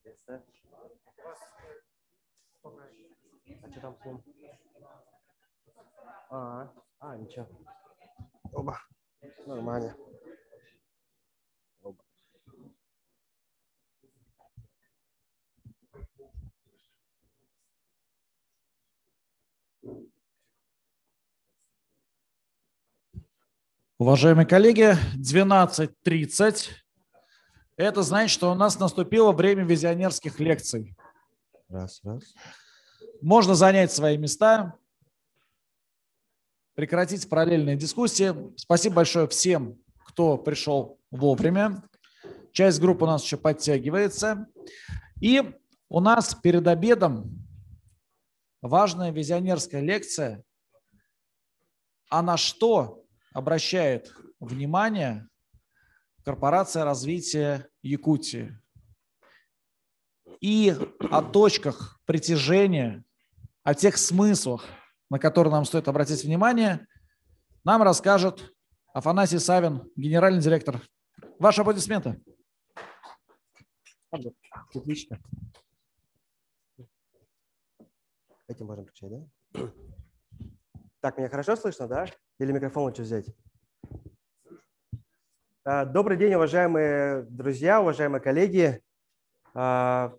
А что там с ним? Ничего. Оба. Нормально. Оба. Уважаемые коллеги, 12:30. Это значит, что у нас наступило время визионерских лекций. Раз. Можно занять свои места, прекратить параллельные дискуссии. Спасибо большое всем, кто пришел вовремя. Часть группы у нас еще подтягивается. И у нас перед обедом важная визионерская лекция. А на что обращает внимание Корпорация развития Якутии? И о точках притяжения, о тех смыслах, на которые нам стоит обратить внимание, нам расскажет Афанасий Савин, генеральный директор. Ваши аплодисменты. Отлично. Этим можем включать, да? Так, меня хорошо слышно, да? Или микрофон лучше взять? Добрый день, уважаемые друзья, уважаемые коллеги. На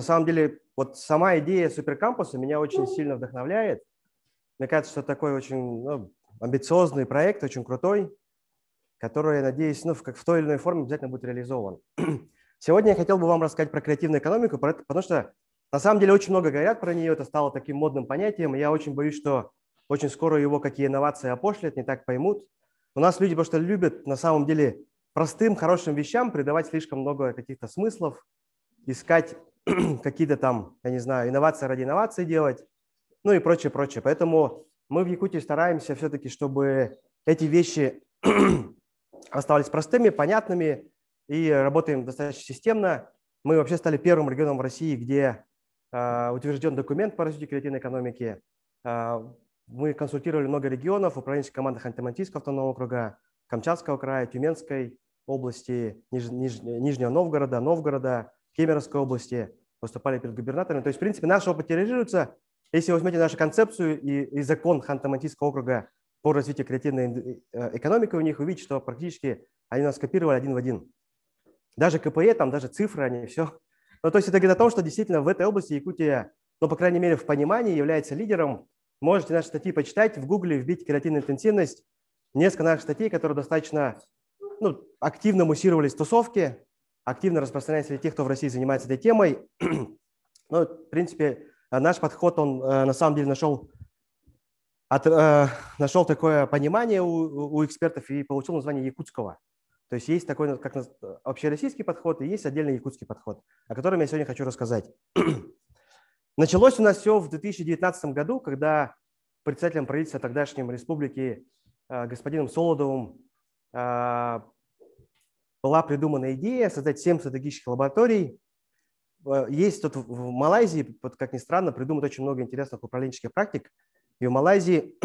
самом деле, вот сама идея суперкампуса меня очень сильно вдохновляет. Мне кажется, что такой очень амбициозный проект, очень крутой, который, я надеюсь, в той или иной форме обязательно будет реализован. Сегодня я хотел бы вам рассказать про креативную экономику, потому что на самом деле очень много говорят про нее, это стало таким модным понятием. Я очень боюсь, что очень скоро его какие инновации опошлят, не так поймут. У нас люди просто любят на самом деле простым, хорошим вещам придавать слишком много каких-то смыслов, искать какие-то там, я не знаю, инновации ради инноваций делать, ну и прочее, прочее. Поэтому мы в Якутии стараемся все-таки, чтобы эти вещи оставались простыми, понятными и работаем достаточно системно. Мы вообще стали первым регионом в России, где утвержден документ по развитию креативной экономики. Мы консультировали много регионов, управленческих командах Ханты-Мансийского автономного округа, Камчатского края, Тюменской области, Нижнего Новгорода, Кемеровской области, выступали перед губернаторами. То есть, в принципе, наш опыт тиражируется. Если вы возьмете нашу концепцию и закон Ханты-Мансийского округа по развитию креативной экономики у них, увидите, что практически они нас копировали один в один. Даже КПЕ, там даже цифры, они все. Ну, то есть это говорит о том, что действительно в этой области Якутия, ну, по крайней мере, в понимании является лидером. Можете наши статьи почитать, в Гугле вбить креативная интенсивность. Несколько наших статей, которые достаточно активно муссировались в тусовке, активно распространяются среди тех, кто в России занимается этой темой. Ну, в принципе, наш подход, он на самом деле нашел такое понимание у экспертов и получил название якутского. То есть есть такой, как общероссийский подход, и есть отдельный якутский подход, о котором я сегодня хочу рассказать. Началось у нас все в 2019 году, когда председателем правительства тогдашней республики господином Солодовым была придумана идея создать 7 стратегических лабораторий. Есть тут в Малайзии, как ни странно, придумано очень много интересных управленческих практик. И в Малайзии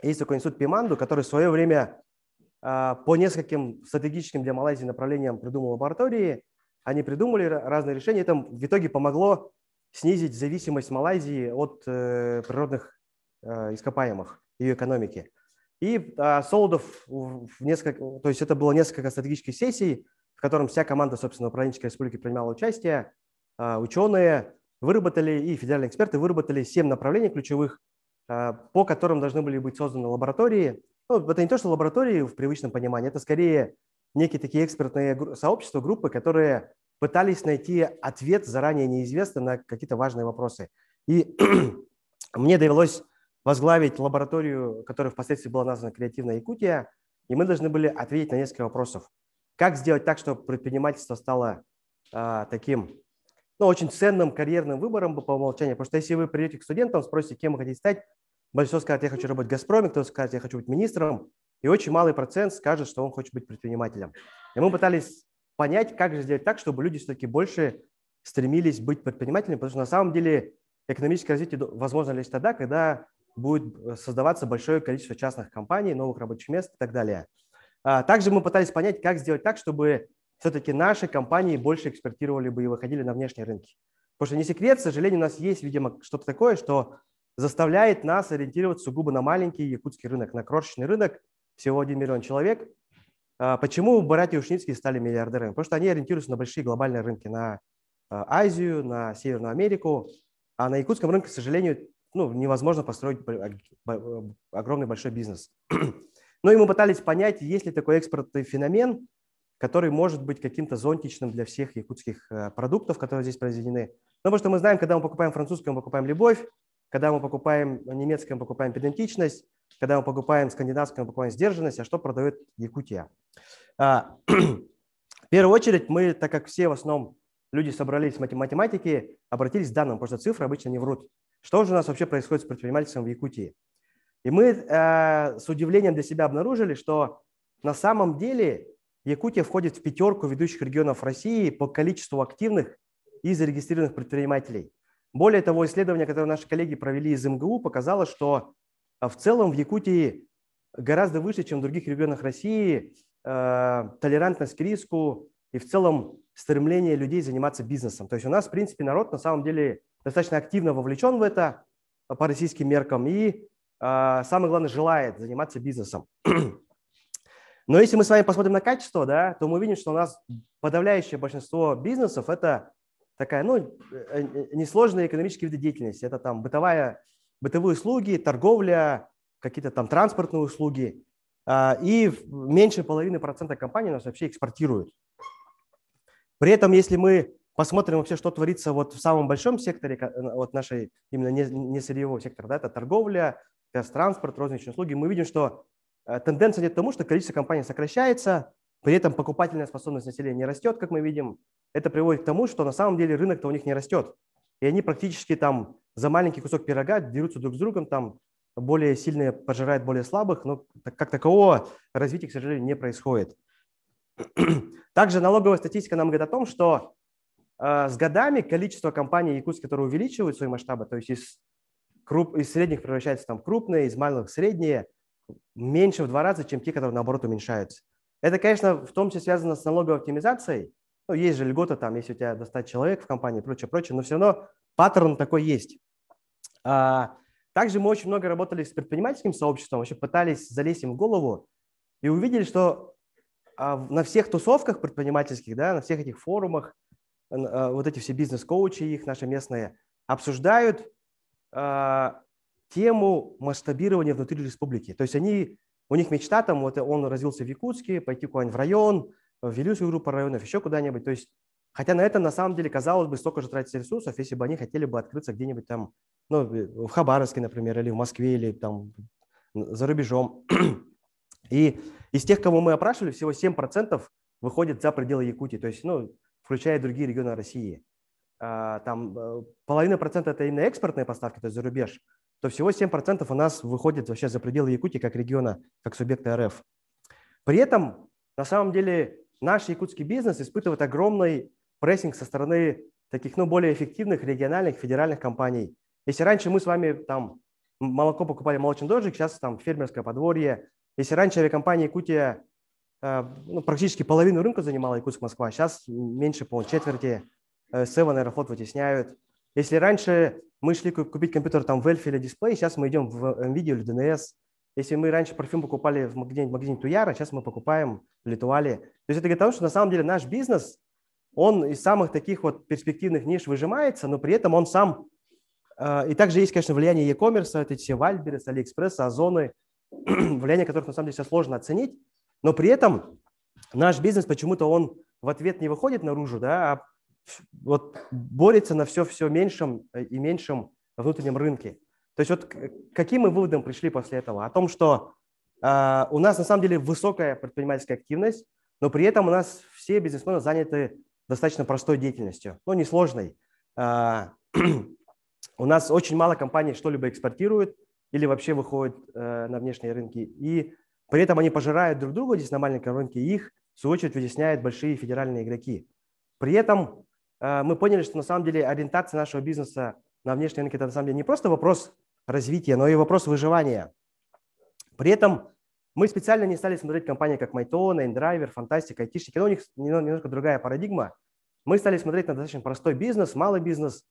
есть такой институт Пиманду, который в свое время по нескольким стратегическим для Малайзии направлениям придумал лаборатории. Они придумали разные решения. Это в итоге помогло снизить зависимость Малайзии от природных ископаемых ее экономики. И Солодов то есть это было несколько стратегических сессий, в котором вся команда, собственно, управленческой республики принимала участие. Ученые выработали и федеральные эксперты выработали 7 направлений ключевых, по которым должны были быть созданы лаборатории. Ну, это не то, что лаборатории в привычном понимании, это скорее некие такие экспертные сообщества, группы, которые пытались найти ответ заранее неизвестный на какие-то важные вопросы. И мне довелось возглавить лабораторию, которая впоследствии была названа «Креативная Якутия», и мы должны были ответить на несколько вопросов. Как сделать так, чтобы предпринимательство стало таким, очень ценным карьерным выбором по умолчанию? Потому что если вы придете к студентам, спросите, кем вы хотите стать, большинство скажет, я хочу работать в «Газпроме», кто-то скажет, я хочу быть министром, и очень малый процент скажет, что он хочет быть предпринимателем. И мы пытались понять, как же сделать так, чтобы люди все-таки больше стремились быть предпринимателями, потому что на самом деле экономическое развитие возможно лишь тогда, когда будет создаваться большое количество частных компаний, новых рабочих мест и так далее. Также мы пытались понять, как сделать так, чтобы все-таки наши компании больше экспортировали бы и выходили на внешние рынки. Потому что не секрет, к сожалению, у нас есть, видимо, что-то такое, что заставляет нас ориентироваться сугубо на маленький якутский рынок, на крошечный рынок, всего 1 миллион человек. Почему братья Ушницкие стали миллиардерами? Потому что они ориентируются на большие глобальные рынки, на Азию, на Северную Америку, а на якутском рынке, к сожалению, невозможно построить огромный большой бизнес. Но и мы пытались понять, есть ли такой экспортный феномен, который может быть каким-то зонтичным для всех якутских продуктов, которые здесь произведены. Потому что мы знаем, когда мы покупаем французское, мы покупаем любовь, когда мы покупаем немецкое, мы покупаем педантичность, когда мы покупаем скандинавское, мы покупаем сдержанность, а что продает Якутия? В первую очередь мы, так как все в основном люди собрались в математике, обратились к данным, потому что цифры обычно не врут. Что же у нас вообще происходит с предпринимательством в Якутии? И мы с удивлением для себя обнаружили, что на самом деле Якутия входит в 5 ведущих регионов России по количеству активных и зарегистрированных предпринимателей. Более того, исследование, которое наши коллеги провели из МГУ, показало, что в целом в Якутии гораздо выше, чем в других регионах России, толерантность к риску и в целом стремление людей заниматься бизнесом. То есть у нас, в принципе, народ на самом деле достаточно активно вовлечен в это по российским меркам и, самое главное, желает заниматься бизнесом. Но если мы с вами посмотрим на качество, да, то мы видим, что у нас подавляющее большинство бизнесов – это такая, несложные экономические виды деятельности. Это там бытовые услуги, торговля, какие-то там транспортные услуги. И меньше половины процента компаний у нас вообще экспортируют. При этом, если мы посмотрим вообще, что творится вот в самом большом секторе, вот нашей именно не сырьевого сектора, да, это торговля, транспорт, розничные услуги, мы видим, что тенденция идет к тому, что количество компаний сокращается, при этом покупательная способность населения не растет, как мы видим. Это приводит к тому, что на самом деле рынок-то у них не растет. И они практически там за маленький кусок пирога дерутся друг с другом, там более сильные пожирают более слабых, но как такового развития, к сожалению, не происходит. Также налоговая статистика нам говорит о том, что с годами количество компаний якутских, которые увеличивают свои масштабы, то есть из средних превращаются в крупные, из малых в средние, меньше в 2 раза, чем те, которые наоборот уменьшаются. Это, конечно, в том числе связано с налоговой оптимизацией. Есть же льгота, там, если у тебя до 100 человек в компании, прочее, но все равно паттерн такой есть. Также мы очень много работали с предпринимательским сообществом, вообще пытались залезть им в голову и увидели, что на всех тусовках предпринимательских, да, на всех этих форумах, вот эти все бизнес-коучи, их наши местные, обсуждают тему масштабирования внутри республики. То есть у них мечта, там, вот он развился в Якутске, пойти куда-нибудь в район, в Вилюйскую группу районов, еще куда-нибудь. То есть, хотя на это на самом деле, казалось бы, столько же тратится ресурсов, если бы они хотели бы открыться где-нибудь там, в Хабаровске, например, или в Москве, или там за рубежом. И из тех, кого мы опрашивали, всего 7% выходит за пределы Якутии, то есть, включая другие регионы России. Там 0,5% это именно экспортные поставки, то есть за рубеж, то всего 7% у нас выходит вообще за пределы Якутии как региона, как субъекта РФ. При этом, на самом деле, наш якутский бизнес испытывает огромный прессинг со стороны таких, более эффективных региональных, федеральных компаний. Если раньше мы с вами там молоко покупали молочный дождик, сейчас там фермерское подворье. Если раньше авиакомпания Якутия практически половину рынка занимала Якутск-Москва, сейчас меньше, по-моему, четверти. Seven, Аэрофлот вытесняют. Если раньше мы шли купить компьютер там в Эльфе или дисплей, сейчас мы идем в NVIDIA или DNS. Если мы раньше парфюм покупали в магазине Туяра, сейчас мы покупаем в Литуале. То есть это говорит о том, что на самом деле наш бизнес, он из самых таких вот перспективных ниш выжимается, но при этом он сам… И также есть, конечно, влияние e-commerce, это все Wildberries, AliExpress, Озоны, влияние которых на самом деле сейчас сложно оценить, но при этом наш бизнес почему-то он в ответ не выходит наружу, да, а вот борется на все меньшем и меньшем внутреннем рынке. То есть вот каким мы выводом пришли после этого? О том, что у нас на самом деле высокая предпринимательская активность, но при этом у нас все бизнесмены заняты достаточно простой деятельностью, несложной. У нас очень мало компаний что-либо экспортируют или вообще выходят на внешние рынки. И при этом они пожирают друг друга здесь на маленьком рынке, и их, в свою очередь, вытесняют большие федеральные игроки. При этом мы поняли, что на самом деле ориентация нашего бизнеса на внешние рынки – это на самом деле не просто вопрос развития, но и вопрос выживания. При этом Мы специально не стали смотреть компании, как Майтон, Эйндрайвер, Фантастика, айтишники, но у них немножко другая парадигма. Мы стали смотреть на достаточно простой бизнес, малый бизнес,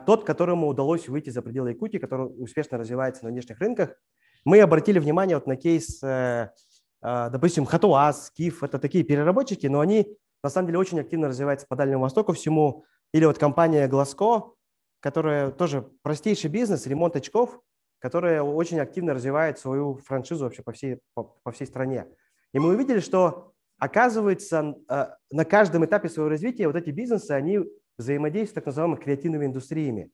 тот, которому удалось выйти за пределы Якутии, который успешно развивается на внешних рынках. Мы обратили внимание вот на кейс, допустим, Хатуаз, Киф, это такие переработчики, но они на самом деле очень активно развиваются по Дальнему Востоку всему. Или вот компания Глазко, которая тоже простейший бизнес, ремонт очков, которая очень активно развивает свою франшизу вообще по всей стране. И мы увидели, что, оказывается, на каждом этапе своего развития вот эти бизнесы, они взаимодействуют с так называемыми креативными индустриями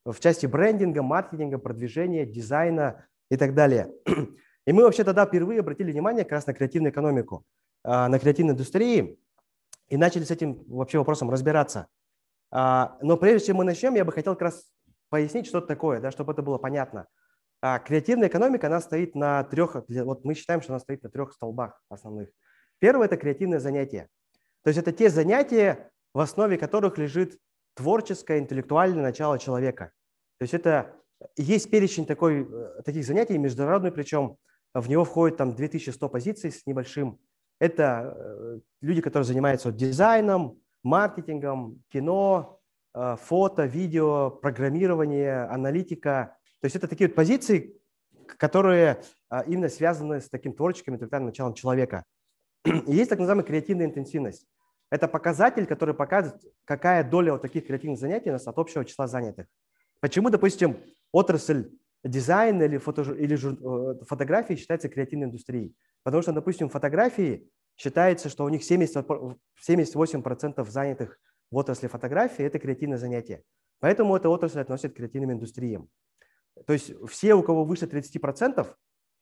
в части брендинга, маркетинга, продвижения, дизайна и так далее. И мы вообще тогда впервые обратили внимание как раз на креативную экономику, на креативные индустрии и начали с этим вообще вопросом разбираться. Но прежде чем мы начнем, я бы хотел как раз пояснить, что это такое, да, чтобы это было понятно. Креативная экономика, она стоит на трех, вот мы считаем, что она стоит на трех столбах основных. Первое – это креативное занятие. То есть это те занятия, в основе которых лежит творческое, интеллектуальное начало человека. То есть это есть перечень таких занятий, международный, причем в него входит там 2100 позиций с небольшим. Это люди, которые занимаются дизайном, маркетингом, кино, фото, видео, программирование, аналитика. То есть это такие вот позиции, которые именно связаны с таким творческим интеллектуальным началом человека. И есть так называемая креативная интенсивность. Это показатель, который показывает, какая доля вот таких креативных занятий у нас от общего числа занятых. Почему, допустим, отрасль дизайна или фотографии считается креативной индустрией? Потому что, допустим, фотографии считается, что у них 78% занятых в отрасли фотографии – это креативное занятие. Поэтому эта отрасль относится к креативным индустриям. То есть все, у кого выше 30%,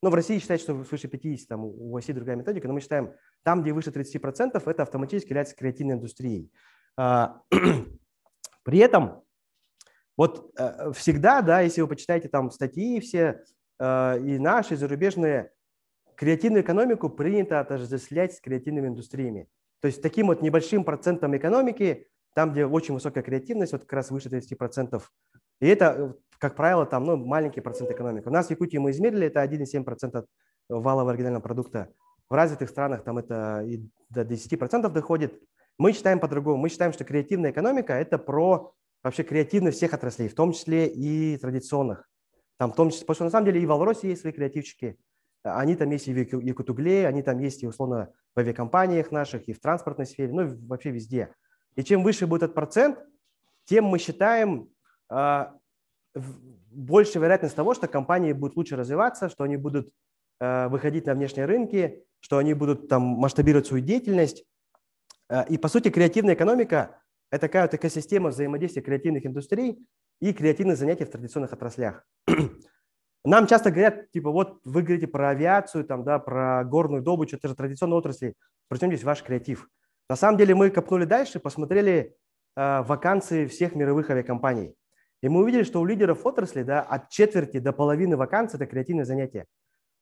ну, в России считают, что свыше 50%, там у России другая методика, но мы считаем, там, где выше 30%, это автоматически является креативной индустрией. При этом вот всегда, да, если вы почитаете там статьи все, и наши, и зарубежные, креативную экономику принято отождествлять с креативными индустриями. То есть таким вот небольшим процентом экономики, там, где очень высокая креативность, вот как раз выше 30%, и это, как правило, там, ну, маленький процент экономики. У нас в Якутии мы измерили, это 1,7% от валового оригинального продукта. В развитых странах там это и до 10% доходит. Мы считаем по-другому. Мы считаем, что креативная экономика – это про вообще креативность всех отраслей, в том числе и традиционных. Там, в том числе, потому что на самом деле и в Алросе есть свои креативчики. Они там есть и в Якутугле, они там есть и условно в авиакомпаниях наших, и в транспортной сфере, ну и вообще везде. И чем выше будет этот процент, тем мы считаем больше вероятность того, что компании будут лучше развиваться, что они будут выходить на внешние рынки, что они будут там масштабировать свою деятельность. И по сути креативная экономика – это такая вот экосистема взаимодействия креативных индустрий и креативных занятий в традиционных отраслях. Нам часто говорят, типа, вот вы говорите про авиацию, там, да, про горную добычу, это же традиционные отрасли, причем здесь ваш креатив. На самом деле мы копнули дальше, посмотрели вакансии всех мировых авиакомпаний. И мы увидели, что у лидеров отрасли, да, от четверти до половины вакансий – это креативные занятия.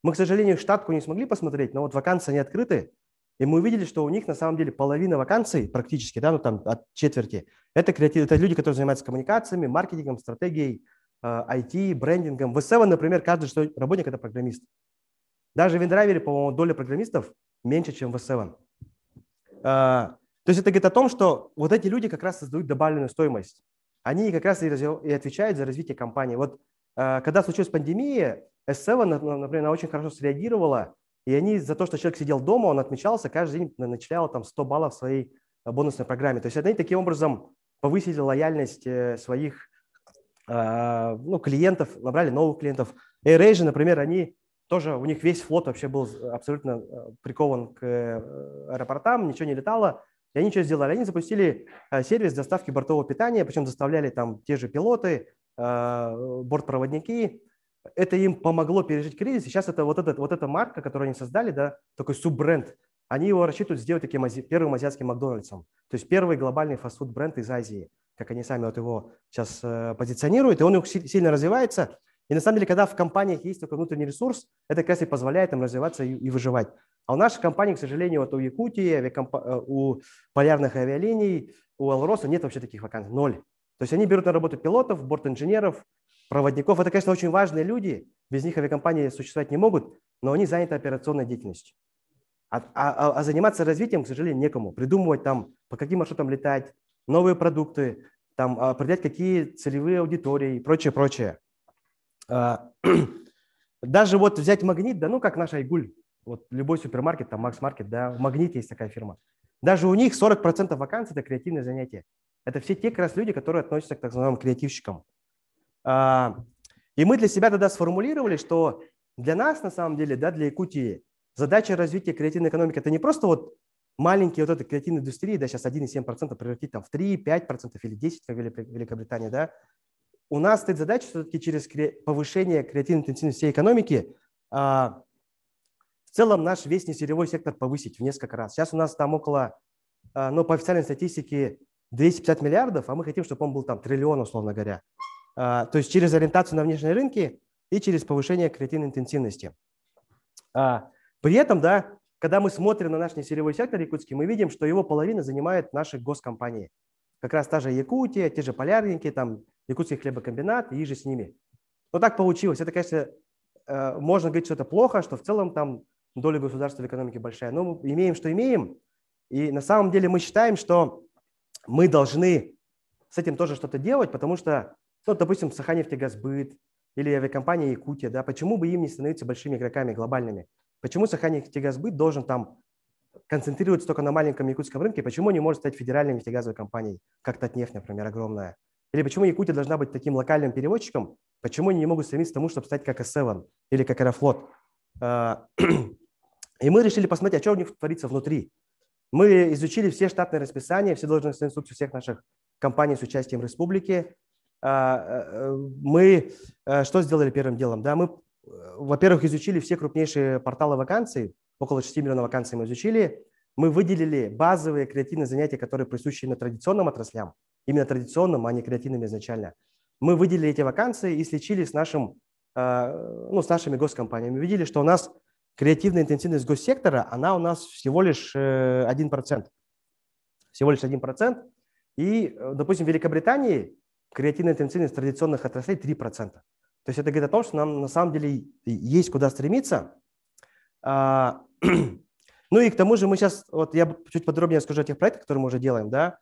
Мы, к сожалению, штатку не смогли посмотреть, но вот вакансии, они открыты. И мы увидели, что у них на самом деле половина вакансий практически, да, ну там от четверти, это люди, которые занимаются коммуникациями, маркетингом, стратегией, IT, брендингом. В S7, например, каждый шестой работник – это программист. Даже в Эйндрайвере, по-моему, доля программистов меньше, чем в S7. То есть это говорит о том, что вот эти люди как раз создают добавленную стоимость. Они как раз и отвечают за развитие компании. Вот когда случилась пандемия, S7, например, она очень хорошо среагировала, и они за то, что человек сидел дома, он отмечался, каждый день начислял там 100 баллов в своей бонусной программе. То есть они таким образом повысили лояльность своих клиентов, набрали новых клиентов. AirAsia, например, они тоже, у них весь флот вообще был абсолютно прикован к аэропортам, ничего не летало. И они что сделали? Они запустили сервис доставки бортового питания, причем доставляли там те же пилоты, бортпроводники. Это им помогло пережить кризис. И сейчас это вот эта марка, которую они создали, да, такой суббренд, они его рассчитывают сделать таким первым азиатским Макдональдсом. То есть первый глобальный фастфуд-бренд из Азии, как они сами вот его сейчас позиционируют. И он сильно развивается. И на самом деле, когда в компаниях есть только внутренний ресурс, это как раз и позволяет им развиваться и выживать. А у наших компаний, к сожалению, вот у Якутии, у полярных авиалиний, у Алроса нет вообще таких вакансий, 0. То есть они берут на работу пилотов, борт-инженеров, проводников. Это, конечно, очень важные люди. Без них авиакомпании существовать не могут, но они заняты операционной деятельностью. А заниматься развитием, к сожалению, некому. Придумывать там, по каким маршрутам летать, новые продукты, там, определять, какие целевые аудитории и прочее, прочее. Даже вот взять Магнит, да, ну как наш Айгуль, вот любой супермаркет, там Макс Маркет, да, в Магните есть такая фирма. Даже у них 40% вакансий – это креативные занятия. Это все те как раз люди, которые относятся к так называемым креативщикам. И мы для себя тогда сформулировали, что для нас, на самом деле, да, для Якутии, задача развития креативной экономики – это не просто вот маленькие вот этой креативной индустрии, да, сейчас 1,7% превратить там в 3, 5% или 10%, как в Великобритании, да. У нас стоит задача все-таки через повышение креативной интенсивности всей экономики в целом наш весь несырьевой сектор повысить в несколько раз. Сейчас у нас там около, ну, по официальной статистике, 250 миллиардов, а мы хотим, чтобы он был там триллион, условно говоря. То есть через ориентацию на внешние рынки и через повышение креативной интенсивности. При этом, да, когда мы смотрим на наш несырьевой сектор якутский, мы видим, что его половина занимает наши госкомпании. Как раз та же Якутия, те же полярники, там, Якутский хлебокомбинат и же с ними. Но так получилось. Это, конечно, можно говорить, что это плохо, что в целом там доля государства в экономике большая. Но мы имеем, что имеем. И на самом деле мы считаем, что мы должны с этим тоже что-то делать, потому что, ну, допустим, Саханефтегазбыт или авиакомпания Якутия, да, почему бы им не становиться большими игроками глобальными? Почему Саханефтегазбыт должен там концентрироваться только на маленьком якутском рынке? Почему не может стать федеральной нефтегазовой компанией, как Татнефть, например, огромная? Или почему Якутия должна быть таким локальным переводчиком? Почему они не могут стремиться к тому, чтобы стать как S7 или как Аэрофлот? И мы решили посмотреть, а что у них творится внутри. Мы изучили все штатные расписания, все должностные инструкции всех наших компаний с участием республики. Мы что сделали первым делом? Да, мы, во-первых, изучили все крупнейшие порталы вакансий, около 6 миллионов вакансий мы изучили. Мы выделили базовые креативные занятия, которые присущи именно традиционным отраслям, именно традиционным, а не креативным изначально. Мы выделили эти вакансии и сличили с нашими госкомпаниями. Мы видели, что у нас креативная интенсивность госсектора, она у нас всего лишь 1%. Всего лишь 1%. И, допустим, в Великобритании креативная интенсивность традиционных отраслей 3%. То есть это говорит о том, что нам на самом деле есть куда стремиться. Ну и к тому же мы сейчас, вот я чуть подробнее расскажу о тех проектах, которые мы уже делаем, да.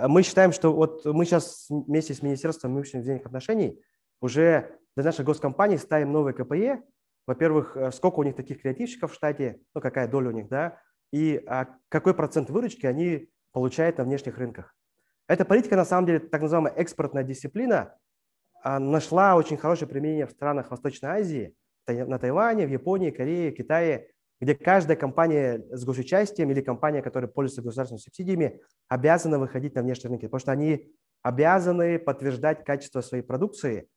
Мы считаем, что вот мы сейчас вместе с Министерством внешних отношений уже для наших госкомпаний ставим новые КПЕ. Во-первых, сколько у них таких креативщиков в штате, ну какая доля у них, да, и какой процент выручки они получают на внешних рынках. Эта политика, на самом деле, так называемая экспортная дисциплина, нашла очень хорошее применение в странах Восточной Азии, на Тайване, в Японии, Корее, Китае, где каждая компания с госучастием или компания, которая пользуется государственными субсидиями, обязана выходить на внешние рынки, потому что они обязаны подтверждать качество своей продукции,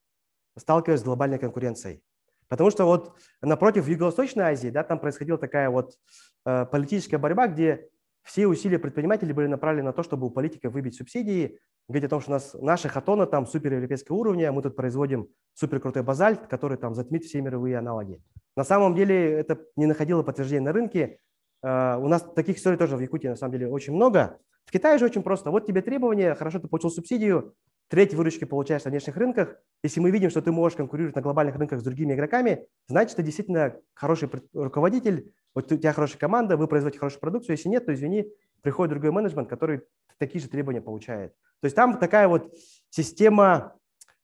сталкиваясь с глобальной конкуренцией. Потому что вот напротив в Юго-Восточной Азии, да, там происходила такая вот политическая борьба, где все усилия предпринимателей были направлены на то, чтобы у политиков выбить субсидии, говорить о том, что наши хатоны там суперевропейского уровня, мы тут производим суперкрутой базальт, который там затмит все мировые аналоги. На самом деле это не находило подтверждения на рынке. У нас таких историй тоже в Якутии на самом деле очень много. В Китае же очень просто. Вот тебе требования, хорошо, ты получил субсидию, треть выручки получаешь на внешних рынках. Если мы видим, что ты можешь конкурировать на глобальных рынках с другими игроками, значит, ты действительно хороший руководитель, вот у тебя хорошая команда, вы производите хорошую продукцию. Если нет, то извини, приходит другой менеджмент, который такие же требования получает. То есть там такая вот система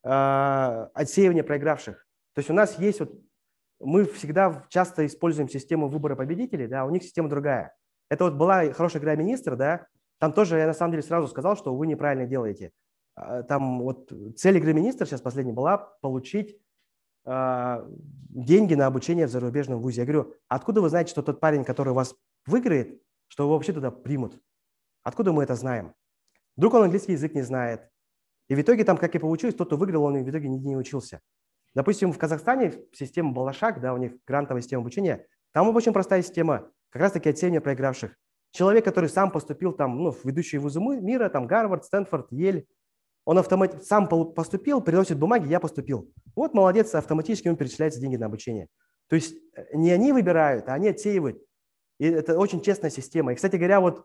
отсеивания проигравших. То есть у нас есть вот, мы всегда часто используем систему выбора победителей, да, у них система другая. Это вот была хорошая игра министра, да, там тоже я на самом деле сразу сказал, что вы неправильно делаете. Там вот цель игры министра сейчас последняя была получить деньги на обучение в зарубежном вузе. Я говорю, откуда вы знаете, что тот парень, который вас выиграет, что его вообще туда примут? Откуда мы это знаем? Вдруг он английский язык не знает. И в итоге там, как и получилось, тот, кто выиграл, он в итоге нигде не учился. Допустим, в Казахстане система Балашак, да, у них грантовая система обучения, там очень простая система, как раз-таки отсеивания проигравших. Человек, который сам поступил там, ну, в ведущие вузы мира, там Гарвард, Стэнфорд, Йель, он сам поступил, приносит бумаги, я поступил. Вот молодец, автоматически ему перечисляются деньги на обучение. То есть не они выбирают, а они отсеивают. И это очень честная система. И, кстати говоря, вот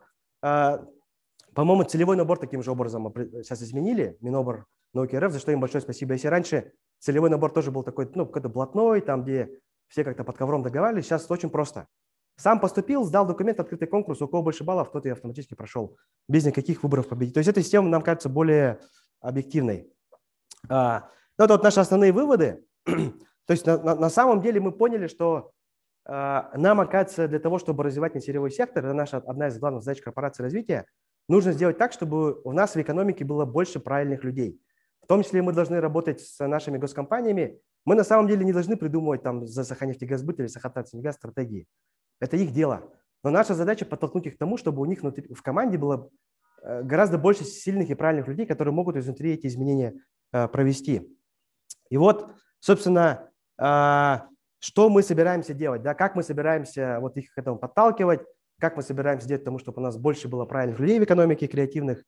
По-моему, целевой набор таким же образом сейчас изменили, Минобр науки РФ, за что им большое спасибо. Если раньше целевой набор тоже был такой, ну, какой-то блатной, там, где все как-то под ковром договаривались, сейчас очень просто. Сам поступил, сдал документ, открытый конкурс, у кого больше баллов, тот и автоматически прошел, без никаких выборов победить. То есть эта система нам кажется более объективной. Ну, это вот наши основные выводы. То есть на самом деле мы поняли, что нам, оказывается, для того, чтобы развивать несырьевой сектор, это наша одна из главных задач корпорации развития, нужно сделать так, чтобы у нас в экономике было больше правильных людей. В том числе мы должны работать с нашими госкомпаниями. Мы на самом деле не должны придумывать там за Саханефтегазбыт или Сахатнефтегаз стратегии. Это их дело. Но наша задача подтолкнуть их к тому, чтобы у них в команде было гораздо больше сильных и правильных людей, которые могут изнутри эти изменения провести. И вот, собственно, что мы собираемся делать, да, как мы собираемся вот их к этому подталкивать, как мы собираемся делать тому, чтобы у нас больше было правильных людей в экономике, креативных.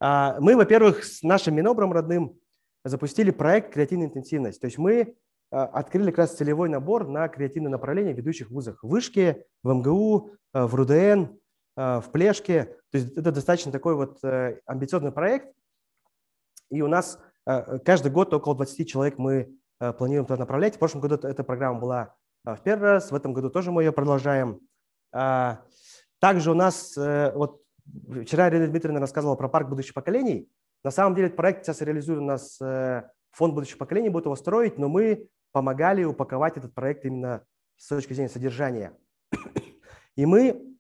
Мы, во-первых, с нашим Минобром родным запустили проект «Креативная интенсивность». То есть мы открыли как раз целевой набор на креативное направление в ведущих вузах. В Вышке, в МГУ, в РУДН, в Плешке. То есть это достаточно такой вот амбициозный проект. И у нас каждый год около 20 человек мы планируем туда направлять. В прошлом году эта программа была в первый раз, в этом году тоже мы ее продолжаем. Также у нас, вот вчера Ирина Дмитриевна рассказывала про парк будущих поколений. На самом деле этот проект сейчас реализует у нас фонд будущих поколений, будет его строить, но мы помогали упаковать этот проект именно с точки зрения содержания. И мы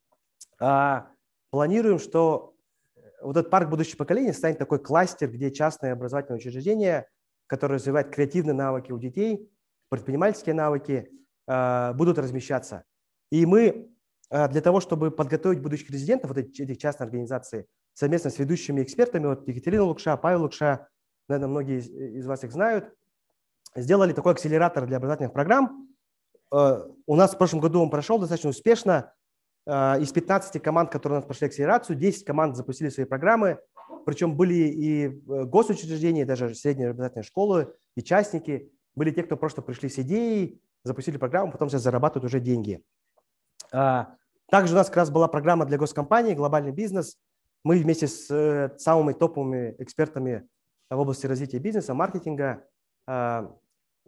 планируем, что вот этот парк будущих поколений станет такой кластер, где частные образовательные учреждения, которые развивают креативные навыки у детей, предпринимательские навыки, будут размещаться. И мы для того, чтобы подготовить будущих резидентов вот этих частных организаций, совместно с ведущими экспертами, вот Екатерина Лукша, Павел Лукша, наверное, многие из вас их знают, сделали такой акселератор для образовательных программ. У нас в прошлом году он прошел достаточно успешно. Из 15 команд, которые у нас прошли акселерацию, 10 команд запустили свои программы. Причем были и госучреждения, даже средние образовательные школы, и частники. Были те, кто просто пришли с идеей, запустили программу, потом сейчас зарабатывают уже деньги. Также у нас как раз была программа для госкомпаний «Глобальный бизнес». Мы вместе с самыми топовыми экспертами в области развития бизнеса, маркетинга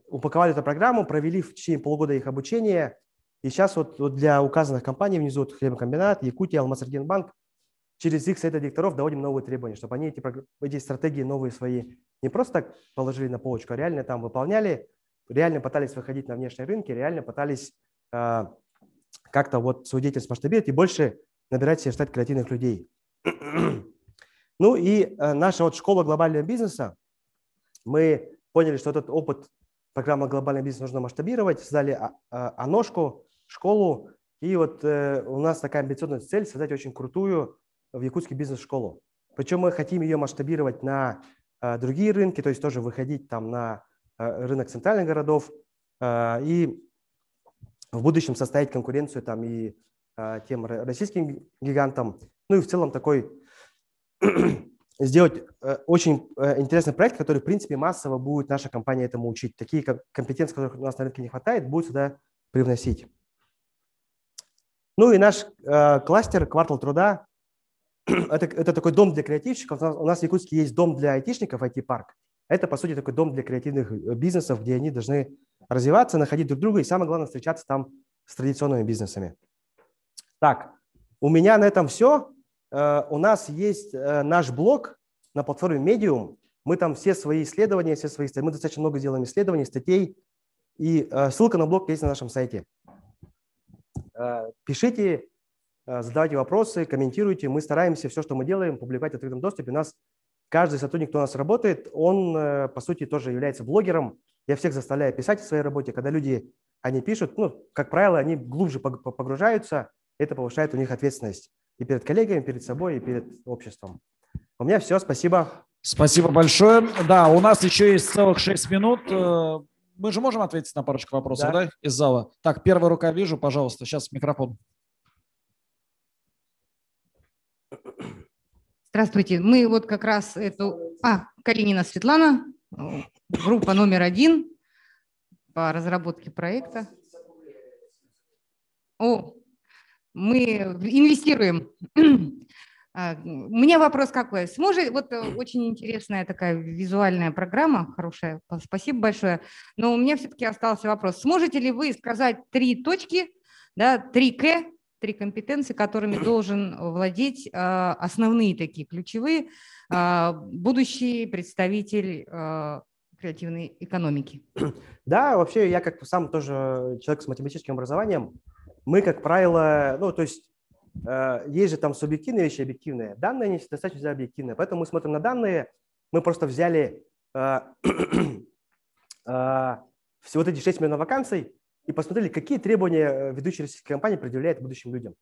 упаковали эту программу, провели в течение полугода их обучение. И сейчас вот для указанных компаний внизу, хлебокомбинат, Якутия, Алмаз-Ергенбанк, через их совет директоров доводим новые требования, чтобы они эти стратегии новые свои не просто так положили на полочку, а реально там выполняли, реально пытались выходить на внешние рынки, реально пытались как-то вот свою деятельность масштабировать и больше набирать себе штат креативных людей. Ну и наша вот школа глобального бизнеса, мы поняли, что этот опыт программы глобального бизнеса нужно масштабировать, создали ОНОшку, школу, и вот у нас такая амбициозная цель создать очень крутую в Якутске бизнес-школу. Причем мы хотим ее масштабировать на другие рынки, то есть тоже выходить там на рынок центральных городов и в будущем составить конкуренцию там и тем российским гигантам. Ну и в целом такой сделать очень интересный проект, который, в принципе, массово будет наша компания этому учить. Такие компетенции, которых у нас на рынке не хватает, будет сюда привносить. Ну и наш кластер «Квартал труда» – это такой дом для креативщиков. У нас в Якутске есть дом для айтишников, IT-парк. Это, по сути, такой дом для креативных бизнесов, где они должны развиваться, находить друг друга и, самое главное, встречаться там с традиционными бизнесами. Так, у меня на этом все. У нас есть наш блог на платформе Medium. Мы там все свои исследования, мы достаточно много делаем исследований, статей. И ссылка на блог есть на нашем сайте. Пишите, задавайте вопросы, комментируйте. Мы стараемся все, что мы делаем, публиковать в открытом доступе. У нас каждый сотрудник, кто у нас работает, он, по сути, тоже является блогером. Я всех заставляю писать в своей работе. Когда люди, они пишут, ну, как правило, они глубже погружаются, это повышает у них ответственность и перед коллегами, перед собой, и перед обществом. У меня все, спасибо. Спасибо большое. Да, у нас еще есть целых 6 минут. Мы же можем ответить на парочку вопросов, да, из зала? Так, первая рука вижу, пожалуйста, сейчас микрофон. Здравствуйте. Мы вот как раз эту... Калинина Светлана, группа номер 1 по разработке проекта. Мы инвестируем. У меня вопрос какой. Вот очень интересная такая визуальная программа, хорошая, спасибо большое. Но у меня все-таки остался вопрос. Сможете ли вы сказать 3 точки, да, 3 компетенции, которыми должен владеть основные такие ключевые будущий представитель креативной экономики? Да, вообще я как сам тоже человек с математическим образованием, мы, как правило, ну, то есть есть же там субъективные вещи, объективные. Данные не достаточно всегда объективные, поэтому мы смотрим на данные, мы просто взяли вот эти 6 миллионов вакансий и посмотрели, какие требования ведущие российские компании предъявляют будущим людям.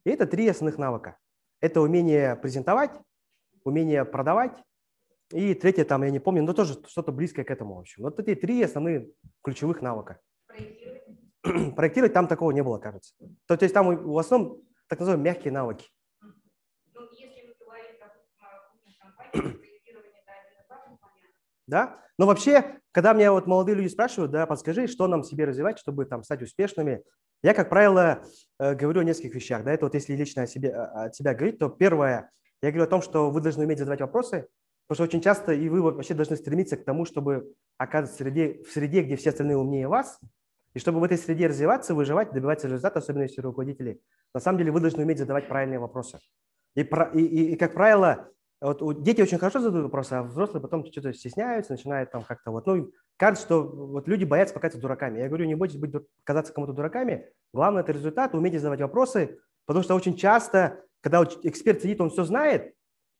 И это 3 основных навыка. Это умение презентовать, умение продавать, и третье, там, я не помню, но тоже что-то близкое к этому, в общем. Вот эти 3 основные ключевых навыка. Проектировать там такого не было, кажется. То есть там в основном так называемые мягкие навыки. Ну, если мы говорим о компании, проектирование, да? Но вообще, когда меня вот молодые люди спрашивают, да, подскажи, что нам себе развивать, чтобы там стать успешными, я, как правило, говорю о нескольких вещах. Да? Это вот если лично от себя говорить, то первое, я говорю о том, что вы должны уметь задавать вопросы, потому что очень часто и вы вообще должны стремиться к тому, чтобы оказываться в среде, где все остальные умнее вас, и чтобы в этой среде развиваться, выживать, добиваться результата, особенно если руководители, на самом деле вы должны уметь задавать правильные вопросы. И как правило, вот дети очень хорошо задают вопросы, а взрослые потом что-то стесняются, начинают там как-то вот, ну, кажется, что вот люди боятся показаться дураками. Я говорю, не бойтесь казаться кому-то дураками, главное – это результат, умейте задавать вопросы, потому что очень часто, когда эксперт сидит, он все знает,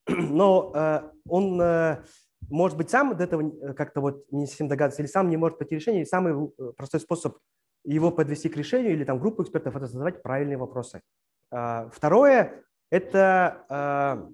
но он, может быть, сам до этого как-то вот не совсем догадывается, или сам не может найти решение, и самый простой способ его подвести к решению или там группу экспертов – это задавать правильные вопросы. Второе – это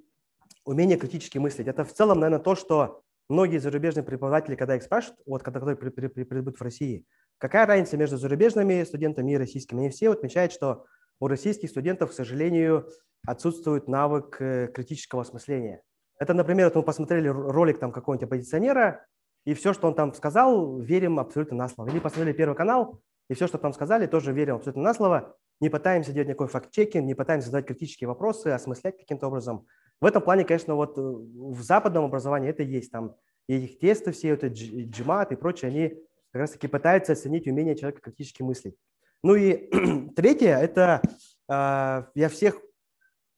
умение критически мыслить. Это в целом, наверное, то, что многие зарубежные преподаватели, когда их спрашивают, вот когда придут в России, какая разница между зарубежными студентами и российскими, они все отмечают, что у российских студентов, к сожалению, отсутствует навык критического осмысления. Это, например, вот мы посмотрели ролик там какого-нибудь оппозиционера, и все, что он там сказал, верим абсолютно на слово. Или посмотрели Первый канал, и все, что там сказали, тоже верим абсолютно на слово. Не пытаемся делать никакой факт-чекинг, не пытаемся задавать критические вопросы, осмыслять каким-то образом. В этом плане, конечно, вот в западном образовании это есть. Там и их тесты все, это GMAT и прочее, они как раз-таки пытаются оценить умение человека критически мыслить. Ну и третье, это я всех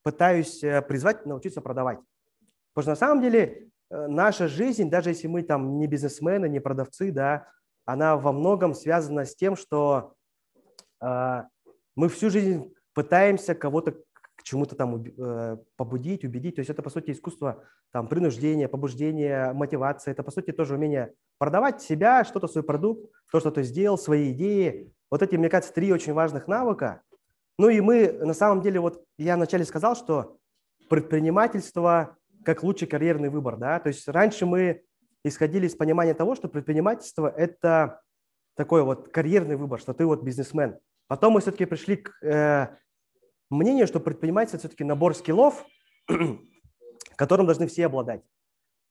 пытаюсь призвать научиться продавать. Потому что на самом деле наша жизнь, даже если мы там не бизнесмены, не продавцы, да, она во многом связана с тем, что мы всю жизнь пытаемся кого-то к чему-то там побудить, убедить. То есть это, по сути, искусство там, принуждения, побуждения, мотивации. Это, по сути, тоже умение продавать себя, что-то, свой продукт, то, что ты сделал, свои идеи. Вот эти, мне кажется, 3 очень важных навыка. Ну и мы, на самом деле, вот я вначале сказал, что предпринимательство как лучший карьерный выбор. Да? То есть раньше мы исходили из понимания того, что предпринимательство – это такой вот карьерный выбор, что ты вот бизнесмен. Потом мы все-таки пришли к мнению, что предпринимательство – все-таки набор скиллов, которым должны все обладать.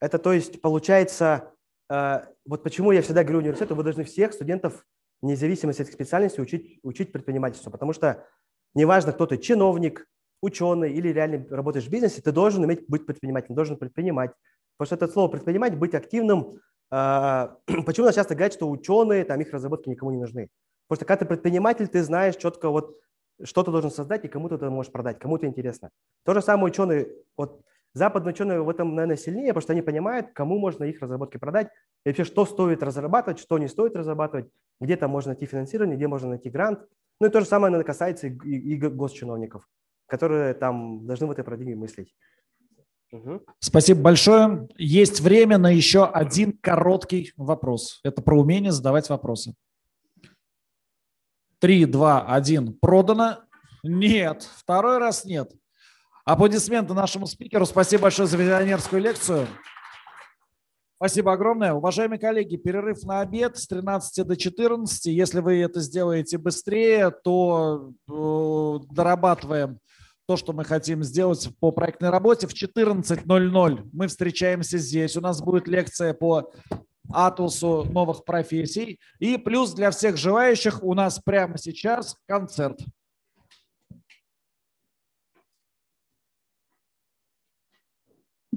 Это, то есть, получается, вот почему я всегда говорю университету, вы должны всех студентов, вне зависимости от их специальности, учить предпринимательству, потому что неважно, кто ты, чиновник, ученый или реально работаешь в бизнесе, ты должен уметь быть предпринимателем, должен предпринимать. Потому что это слово «предпринимать», быть активным. Почему нас часто говорят, что ученые, там их разработки никому не нужны? Потому что когда ты предприниматель, ты знаешь четко, вот, что ты должен создать и кому ты это можешь продать, кому это интересно. То же самое ученые, вот западные ученые в этом, наверное, сильнее, потому что они понимают, кому можно их разработки продать, и вообще, что стоит разрабатывать, что не стоит разрабатывать, где там можно найти финансирование, где можно найти грант. Ну и то же самое, наверное, касается и госчиновников, которые там должны в этой парадигме мыслить. Спасибо большое. Есть время на еще один короткий вопрос. Это про умение задавать вопросы. 3, 2, 1. Продано? Нет. Второй раз нет. Аплодисменты нашему спикеру. Спасибо большое за визионерскую лекцию. Спасибо огромное. Уважаемые коллеги, перерыв на обед с 13 до 14. Если вы это сделаете быстрее, то дорабатываем то, что мы хотим сделать по проектной работе. В 14:00 мы встречаемся здесь. У нас будет лекция по атласу новых профессий. И плюс для всех желающих у нас прямо сейчас концерт.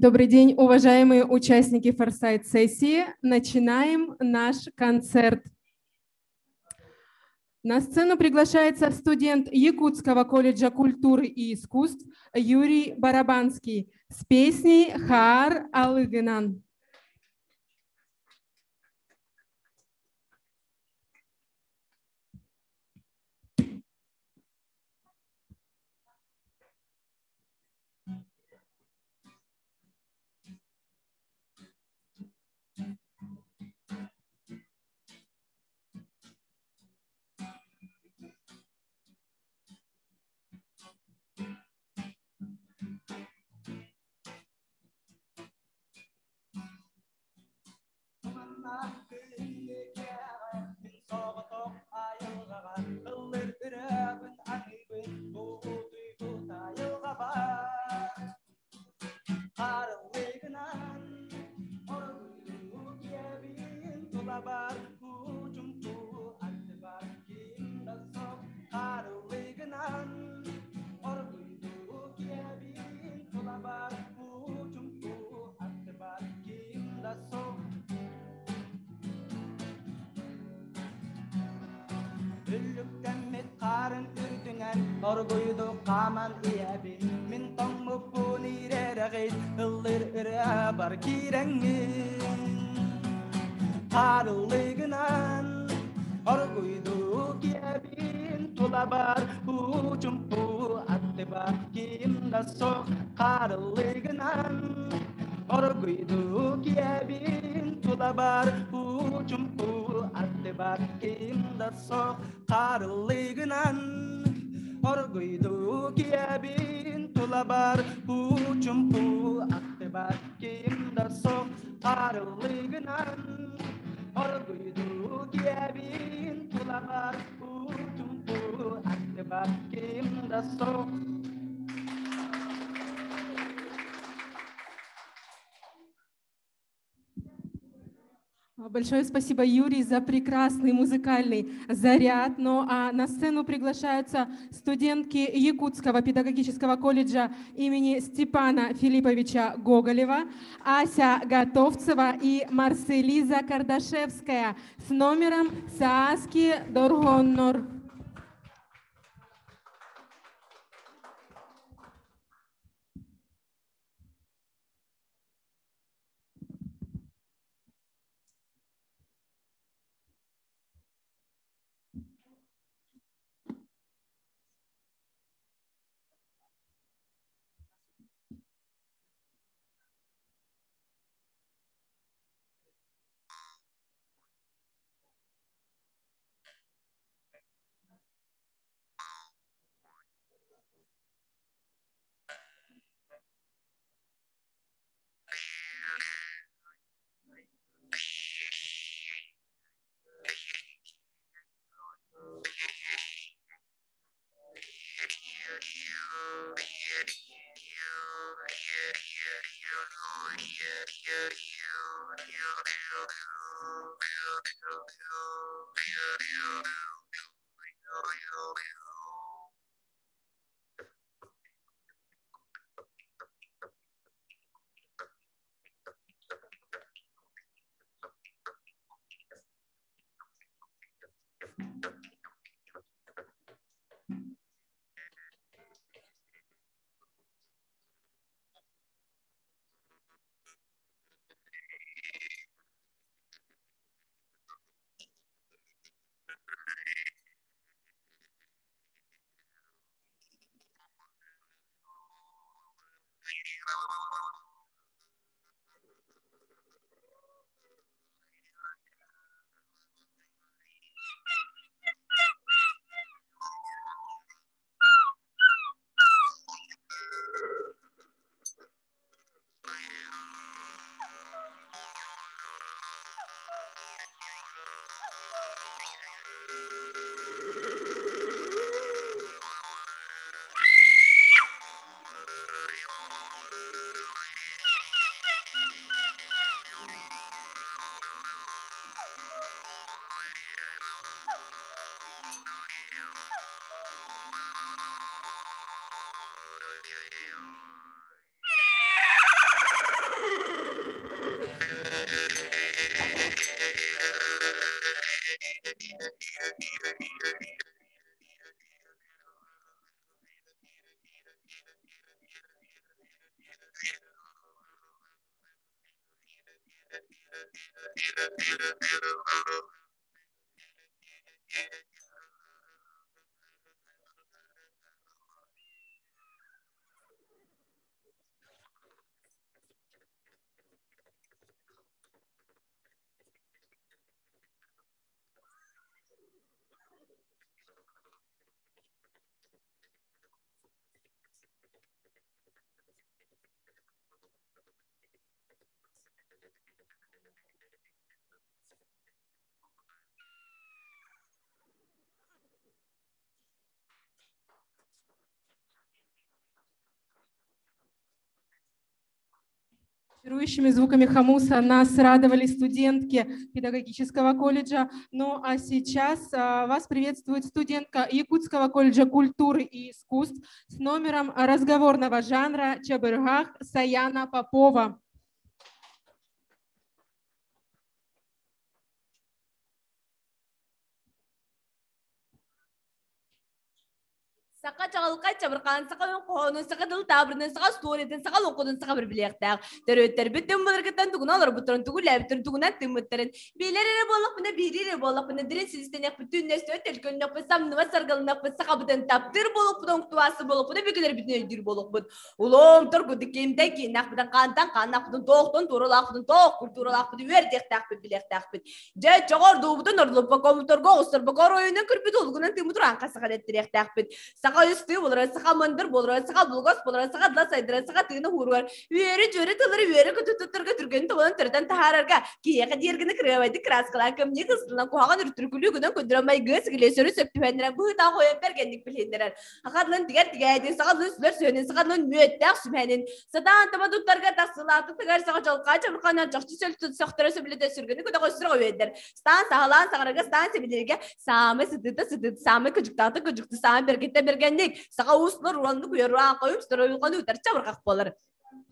Добрый день, уважаемые участники форсайт-сессии. Начинаем наш концерт. На сцену приглашается студент Якутского колледжа культуры и искусств Юрий Барабанский с песней «Хаар Алыгынан». Orguydu qaman iyabi min tommu punire ragit illir ira bar kirengi qarlignan orguydu kiyabin tulabar uchumpu atba kimda so qarlignan orguydu kiyabin tulabar uchumpu atba kimda so qarlignan Orguydu kiyabin tulabar uchumpu aktebar kimda so qarlignan Orguydu kiyabin tulabar uchumpu aktebar kimda so Большое спасибо, Юрий, за прекрасный музыкальный заряд. Ну а на сцену приглашаются студентки Якутского педагогического колледжа имени Степана Филипповича Гоголева, Ася Готовцева и Марселиза Кардашевская с номером «Сааски Доргоннор». Чарующими звуками хомуса нас радовали студентки педагогического колледжа. Ну а сейчас вас приветствует студентка Якутского колледжа культуры и искусств с номером разговорного жанра Чабыргах Саяна Попова. Saka çağılqa çabırqan, saka qoğunun, saka dıl tabrının, saka story'den, saka lokudun, saka bir bilektak. Terötler bütün bunlardan tuğunalar buturun, tuğulayıptırın, tuğunan tümütlerin. Bilirere bollak bana, birire bollak bana, direkt sizistenek bütün nesli ötelkönlük ve samnıva sargılnak ve saka bıdan taptır bollak bıdan kutuası bollak bana, bilgiler bütün öldür bollak bıd. Ulum turgu dikimden ki, nak bıdan kantan kan, nak bıdan toğutun, turulak bıdan toğuk, kulturulak bıdan, verdektak bıd, bilektak bıd. Cay çağır doğu bıdan orlup bakalım, turgu ostur bakar oyunun kırpıd olgunan tümütüran kasaka dettirektak bıd. Saka üstü bulur, saka mandır bulur, saka bulgos bulur, saka dla saydır, saka tığını hurur. Üyeri cöre tılır, üyeri kututurga türgün tuğun türden tahararga. Kiye kadirgini kırıvaydı kras kılan kımni kısılan kuhagan ürtürkülü günden kuduramayı göz gülesörü söptüvendiren bu hıta koyup bergenlik bilindiren. Hakadlan diğer diğerdi, saka üstler söylenin, saka lan müettek sümenin. Satan tama tutlarga taksılatı tıgar saka çalqa çabırkanan çakçı söltü saktıra söbülede sürgünü kuda koştura koyuyorlar. Stan sahalan sakarga stan sebilirge same sıdıdı, same küçüktü, same bergette bergenlik. Saka uslar ulandı kuyarığa koyup sıra yukanı üter çabırkak bolar.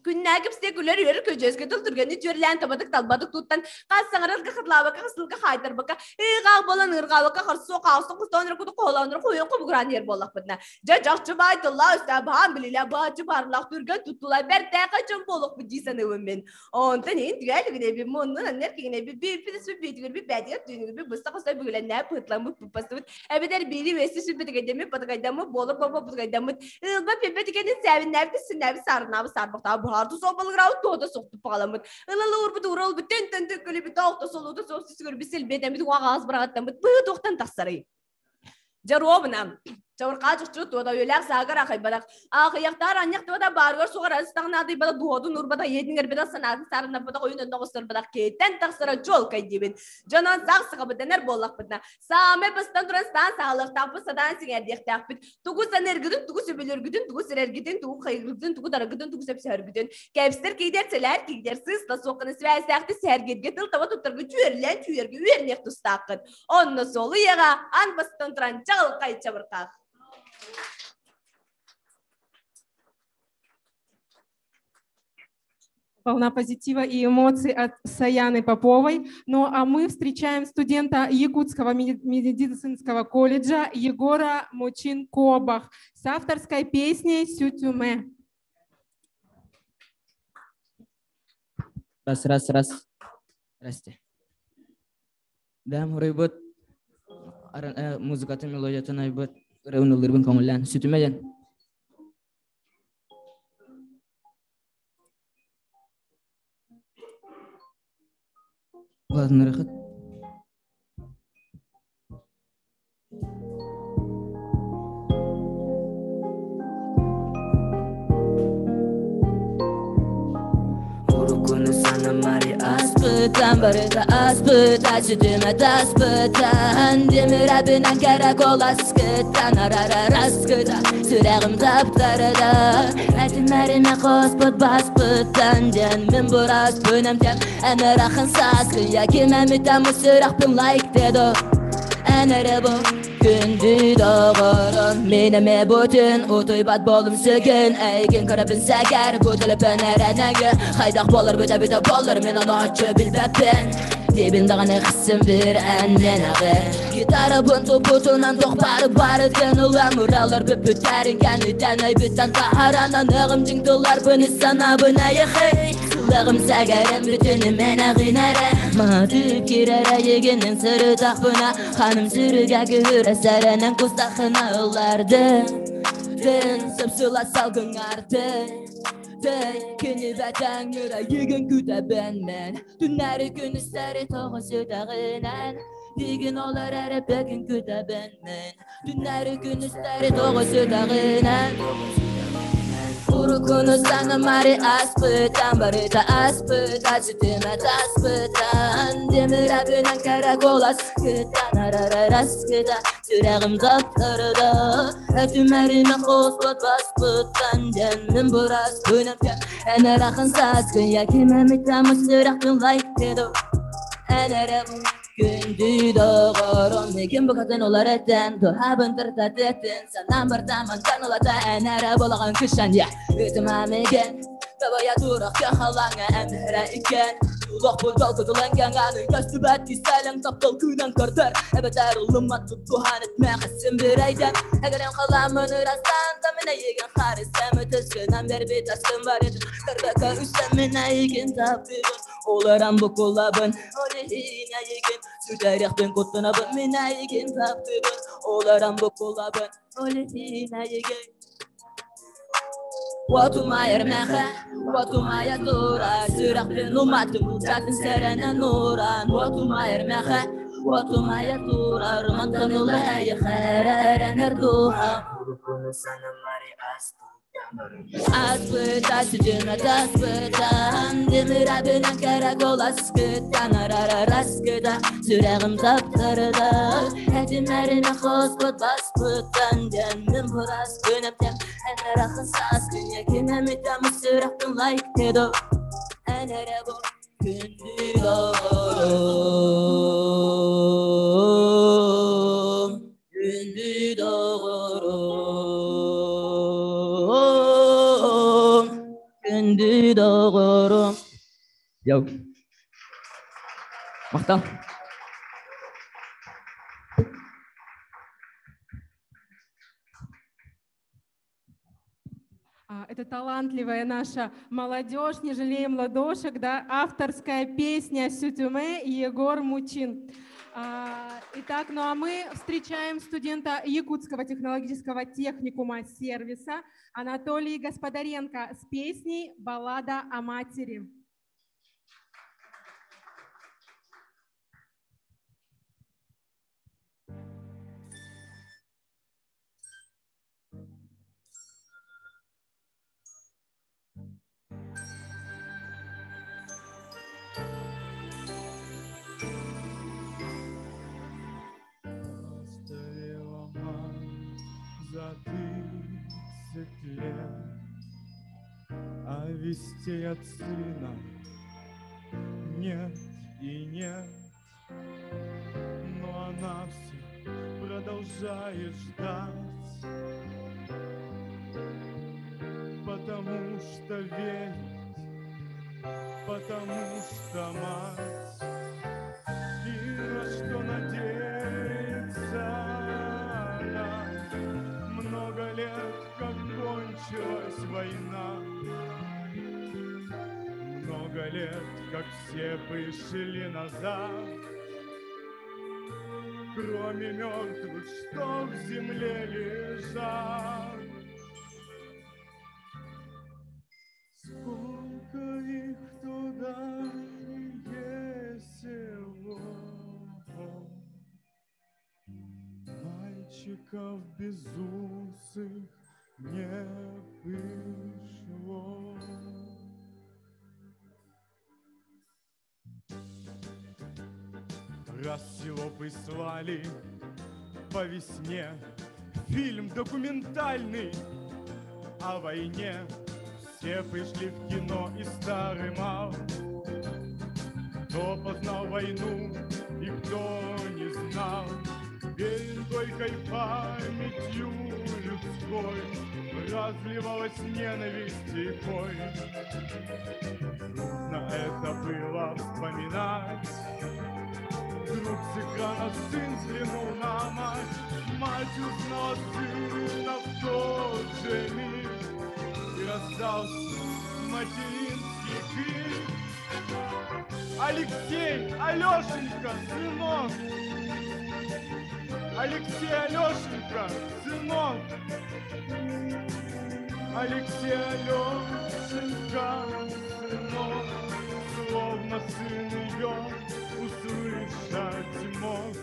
Күннәге бізде күлер үйер көжеске тұлтыргені жөрлән табадық талбадық тұттан қасыңырылға қытлабыққа қысылға қайдырбыққа иғақ болан ұрғалыққа қырсы қаусы құстан үркуді қоланыр қойын құбығыран ер болақ бұдына. Жақшы байтылла үсті бұған білілі бағчы барлақ түрген тұттыла бәр тәқі жын болық бұдейсін өмен. Онтан ең түгәлігіне бі мұнның әнер кегіне бі бейпіліс бі бейтігір бі бәдігер түйінігір бі бұста құстай бүгіләнне пұтламы бұппасты бұд. Әбедер бейді өсі сүрбетігайдамы патығайдамы болыр папа-пұтығайдамы. Илға пепетігені сәвін нәбді сінәбі сарынабы сарбықтабы Арту собал грау тода соқты паламыт. Илалы урбут урал бүтен тенді көлі біт ауқта солуды соқсыз көрбі селбетен біт уағағыз бірағаттан біт бұй тоқтан тақсарай. Жаруабынам. Чавырқа жүкчу тода өйләк сағыр ақай бадақ. Ақияқтар анияқ тода барғыр суғар әзістағын ады бада дуоду нұр бада едіңер бада санады сарына бада ойын өндіғыстыр бада кейттен тақсыра жол кайдебін. Жанан сақ сыға біденер болақ бідна. Саме бұстан тұран стан сағылық тақпы садан сеңердек тақпыд. Туғыз әнергідің, туғыз өбелергідің, туғыз әрергідің, туғы қайғырдың, туғы дарығыдың, туғыз әпсәргідің. Кәпістер кейдер сәләр, кейдер сысла соқыны свәсәқті сәргерге тыл тава тұттырғы түйерлен түйерге өрнек тұстақын. Онны солы еға ан бұстан тұран жағыл қай чавырқақ. Полна позитива и эмоций от Саяны Поповой. Ну а мы встречаем студента Якутского медицинского колледжа Егора Мучин-Кобах с авторской песней «Сютюме». Раз. Здрасте. Да, рыбот. Музыкатын мелодиятын айбот. Раунулырбын көңіллән. Сютюмеден. Ладно, рахат. Урукуну sana mari aspıtan barıda aspıta sütüme taspıtan demir abinen karakol askıtan arara raskıta sürağım taptarıda Ertimlerime kosput baspıtan Denmin buraz pönemtem Emer akın saskıya Kimemitem usıraqpım layık dedo Enere bu Gündü doğurun Menime bütün Utuybat bolum sögün Eygin kırıpın səgər Bütülüpün erenenge Haydaq bolur büte bolur Men onu açı bilbepin Dibin dağını kısım bir ənnen ağı Gitarı buntu butunan Toqbarı barıdın Ulan uralar büpütərin Kənüdən ay bütten Taharanan Ağım cingdılar Bını sana bına yıxı Kulağım sağarım bütün mene gıynarım Matıp kirere yegenin sırı takbına Hanım sürüge gühüre serenin kustakına Olardı Den sapsıla salgın ardı Den kini vatan yüre yegen küte benmen Dünleri günü seri toğu sütağınan Digin olar ere begin küte benmen Dünleri günü seri toğu sütağınan Urukunu sana mari aspıtan Barita aspıtan Sütüme taspıtan Demir abinin karakola sıkıtan Ararar askıdan Süreğim zaptırda Etümerime hospot baspıtan Cennim buras künümken Ener akın saskın Yakimemi tamı süreğim like dedo Enerem Gündü doğurum Nekin bu kadın olar etten Tuhabın tırtat ettin Sandan bardaman kanılata Enere bulağın kışan ya Ütümam egen Babaya durak yahalanga emre iken Ulaq bulgal kudulangan anı Kastübat istalan taptal künan kardar Ebeder ulumat tutuhan etme Qasım bir aydan Egerim kalamın ırastan Tamina yegen harisem Ötüskünen berbit askın var edin Karbaka üstemine yegen tapdibin Olaram bu kulabın Olihine yegen Süderikten kutunabın Mina yegen tapdibin Olaram bu kulabın Olihine yegen Watuma yermehe, watuma yatura Sürak bin umatım, zaten serene nuran Watuma yermehe, watuma yatura Romantan ulahi kharan erduha Urukunu sana mari aspıta Sütüme taspıtan Demir abinin karakola sıkıtan Ararar askıda Süreğim zaptırda Etimlerime hospot baspıtan Cennim buras künümten Ener akın saskın Yakimemi tamı süreğim like dedo Enere bu gündü doğurum Gündü doğurum Gündü doğurum Yo Maqtal Это талантливая наша молодежь, не жалеем ладошек, да, авторская песня «Сютюме» и Егор Мучин. Итак, ну а мы встречаем студента Якутского технологического техникума сервиса Анатолий Господаренко с песней «Баллада о матери». За 30 лет, а вестей от сына нет и нет, но она все продолжает ждать, потому что верит, потому что мать, и на что надеется она. Много лет, как кончилась война, много лет, как все пришли назад, кроме мертвых, что в земле лежат. Сколько их туда весело, мальчиков безусых не пришло. Раз село прислали по весне фильм документальный о войне, все пришли в кино, и старый мал. Кто познал войну и кто не знал, верен только и памятью людской разливалась ненависть и боль. Трудно это было вспоминать. Вдруг с экрана сын взглянул на мать, мать узнала сына в тот же миг, и раздался материнский фильм. Алексей, Алешенька, сынок. Алексей, Алешенька, сынок. Алексей, Алешенька, сынок. Словно сын ее услышать мог.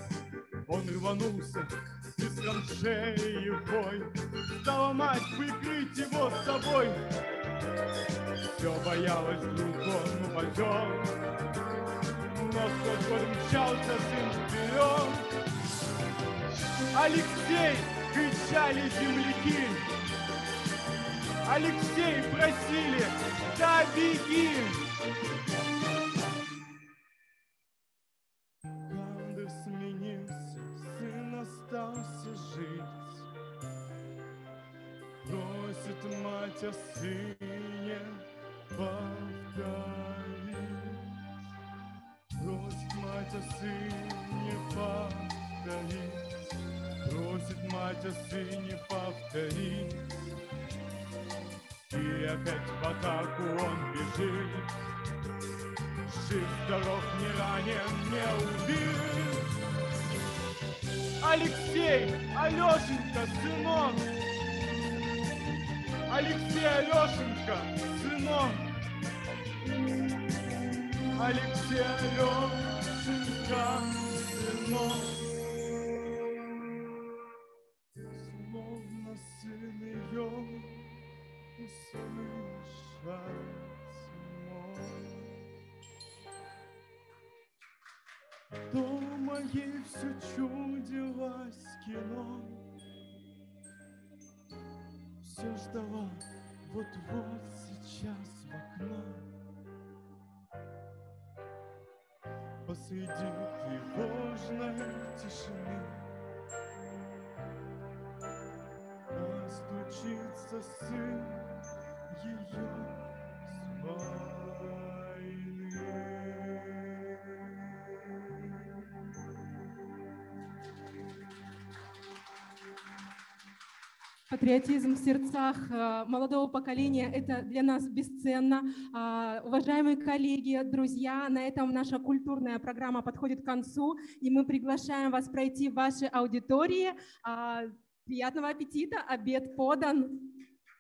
Он рванулся из траншеи в бой. Стала мать прикрыть его с собой. Все боялась, вдруг он упадет. Но сквозь год мчался сын вперед. Алексей, кричали земляки. Алексей, просили, да беги. Кандыр сменился, сын остался жить. Просит мать о сыне повторить. Просит мать о сыне повторить. Просит мать о сыне повторить. И опять в атаку он бежит. Жив, здоров, не ранен, не убит. Алексей, Алешенька, сынок. Алексей, Алешенька, сынок. Алексей, Алешенька, сынок. Словно сын ее услышать мог. Дома ей все чудилось кино. Все ждала вот-вот сейчас в окно. Посреди тревожной тишины постучится сын ее с войны. Патриотизм в сердцах молодого поколения – это для нас бесценно. Уважаемые коллеги, друзья, на этом наша культурная программа подходит к концу, и мы приглашаем вас пройти в ваши аудитории. Приятного аппетита, обед подан.